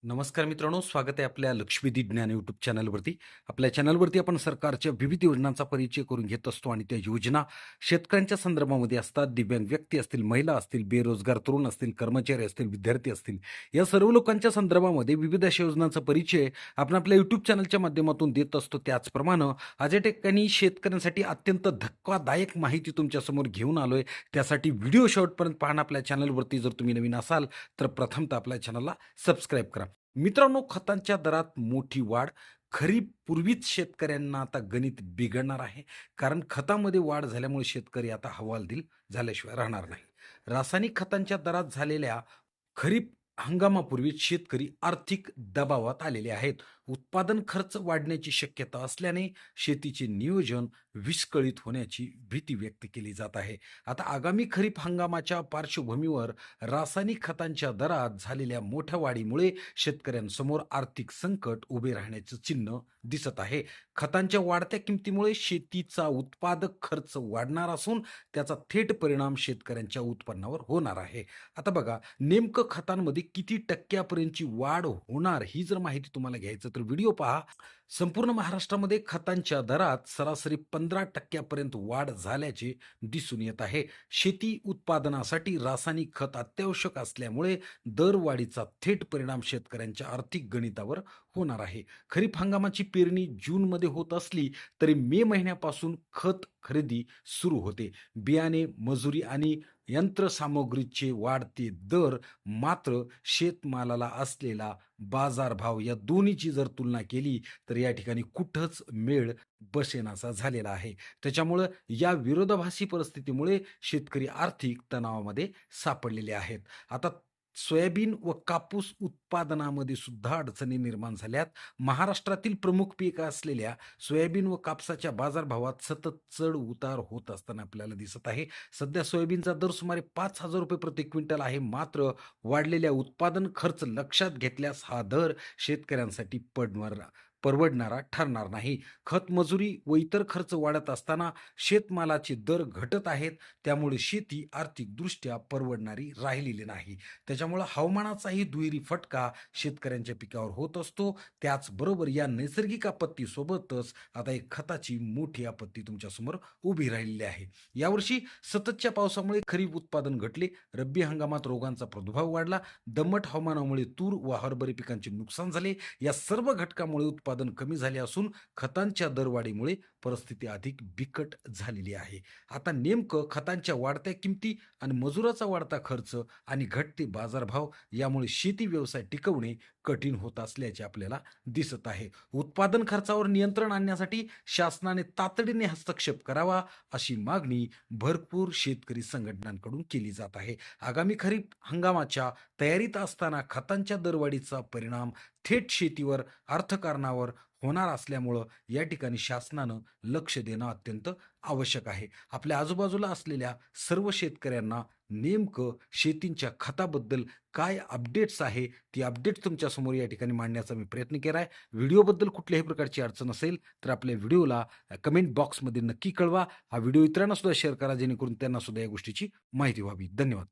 नमस्कार मित्रांनो, स्वागत आहे आपल्या लक्ष्मीदी ज्ञान यूट्यूब चॅनलवरती. आपल्या चॅनलवरती आपण सरकारच्या विविध योजनांचा परिचय करून घेत असतो आणि त्या योजना शेतकऱ्यांच्या संदर्भामध्ये असतात. दिव्यांग व्यक्ती असतील, महिला असतील, बेरोजगार तरुण असतील, कर्मचारी असतील, विद्यार्थी असतील, या सर्व लोकांच्या संदर्भामध्ये विविध अशा योजनांचा परिचय आपण आपल्या यूट्यूब चॅनलच्या माध्यमातून देत असतो. त्याचप्रमाणे आज या ठिकाणी शेतकऱ्यांसाठी अत्यंत धक्कादायक माहिती तुमच्यासमोर घेऊन आलोय. त्यासाठी व्हिडिओ शेवटपर्यंत पाहणं. आपल्या चॅनलवरती जर तुम्ही नवीन असाल तर प्रथमतः आपल्या चॅनलला सबस्क्राईब करा. मित्रांनो, खतांच्या दरात मोठी वाढ. खरीप पूर्वीच शेतकऱ्यांना आता गणित बिघडणार आहे. कारण खतामध्ये वाढ झाल्यामुळे शेतकरी आता हवालदिल झाल्याशिवाय राहणार नाही. रासायनिक खतांच्या दरात झालेल्या खरीप हंगामापूर्वीच शेतकरी आर्थिक दबावात आलेले आहेत. उत्पादन खर्च वाढण्याची शक्यता असल्याने शेतीचे नियोजन विस्कळीत होण्याची भीती व्यक्त केली जात आहे. आता आगामी खरीप हंगामाच्या पार्श्वभूमीवर रासायनिक खतांच्या दरात झालेल्या मोठ्या वाढीमुळे शेतकऱ्यांसमोर आर्थिक संकट उभे राहण्याचं चिन्ह दिसत आहे. खतांच्या वाढत्या किमतीमुळे शेतीचा उत्पादक खर्च वाढणार असून त्याचा थेट परिणाम शेतकऱ्यांच्या उत्पन्नावर होणार आहे. आता बघा, नेमकं खतांमध्ये किती टक्क्यापर्यंतची वाढ होणार ही जर माहिती तुम्हाला घ्यायचं तर व्हिडिओ पहा. संपूर्ण महाराष्ट्रामध्ये खतांच्या दरात सरासरी 15% वाढ झाल्याचे दिसून येत आहे. शेती उत्पादनासाठी रासायनिक खत अत्यावश्यक असल्यामुळे दरवाढीचा थेट परिणाम शेतकऱ्यांच्या आर्थिक गणितावर होणार आहे. खरीप हंगामाची पेरणी जूनमध्ये होत असली तरी मे महिन्यापासून खत खरेदी सुरू होते. बियाणे, मजुरी आणि यंत्रसामुग्रीचे वाढते दर मात्र शेतमालाला असलेला बाजारभाव या दोन्हीची जर तुलना केली तर या ठिकाणी कुठंच मेळ बसेनासा झालेला आहे. त्याच्यामुळं या विरोधाभासी परिस्थितीमुळे शेतकरी आर्थिक तणावामध्ये सापडलेले आहेत. आता सोयाबीन व कापूस उत्पादनामध्ये सुद्धा अडचणी निर्माण झाल्यात. महाराष्ट्रातील प्रमुख पीक असलेल्या सोयाबीन व कापसाच्या बाजारभावात सतत चढ-उतार होत असताना आपल्याला दिसत आहे. सध्या सोयाबीनचा दर सुमारे ₹5,000 प्रति क्विंटल आहे. मात्र वाढलेल्या उत्पादन खर्च लक्षात घेतल्यास हा दर शेतकऱ्यांसाठी परवडणारा ठरणार नाही. खत, मजुरी व इतर खर्च वाढत असताना शेतमालाचे दर घटत आहेत. त्यामुळे शेती आर्थिकदृष्ट्या परवडणारी राहिलेली नाही. त्याच्यामुळं हवामानाचाही दुहेरी फटका शेतकऱ्यांच्या पिकावर होत असतो. त्याचबरोबर या नैसर्गिक आपत्तीसोबतच आता एक खताची मोठी आपत्ती तुमच्यासमोर उभी राहिलेली आहे. यावर्षी सततच्या पावसामुळे खरीप उत्पादन घटले. रब्बी हंगामात रोगांचा प्रादुर्भाव वाढला. दमट हवामानामुळे तूर व हरभरा पिकांचे नुकसान झाले. या सर्व घटकामुळे उत्पादन कमी झाले असून खतांच्या दरवाढीमुळे परिस्थिती अधिक बिकट झालेली आहे. आता नेमकं खतांच्या वाढत्या किमती आणि मजुराचा वाढता खर्च आणि घटते बाजारभाव यामुळे शेती व्यवसाय टिकवणे कठीण होत असल्याचे आपल्याला दिसत आहे. उत्पादन खर्चावर नियंत्रण आणण्यासाठी शासनाने तातडीने हस्तक्षेप करावा अशी मागणी भरपूर शेतकरी संघटनांकडून केली जात आहे. आगामी खरीप हंगामाच्या तयारीत असताना खतांच्या दरवाढीचा परिणाम थेट शेतीवर, अर्थकारणावर होणार असल्यामुळं या ठिकाणी शासनानं लक्ष देणं अत्यंत आवश्यक आहे. आपल्या आजूबाजूला असलेल्या सर्व शेतकऱ्यांना नेमकं शेतीच्या खताबद्दल काय अपडेट्स आहे, ती अपडेट तुमच्यासमोर या ठिकाणी मांडण्याचा मी प्रयत्न केला आहे. व्हिडिओबद्दल कुठल्याही प्रकारची अडचण असेल तर आपल्या व्हिडिओला कमेंट बॉक्समध्ये नक्की कळवा. हा व्हिडिओ इतरांना सुद्धा शेअर करा जेणेकरून त्यांना सुद्धा या गोष्टीची माहिती व्हावी. धन्यवाद.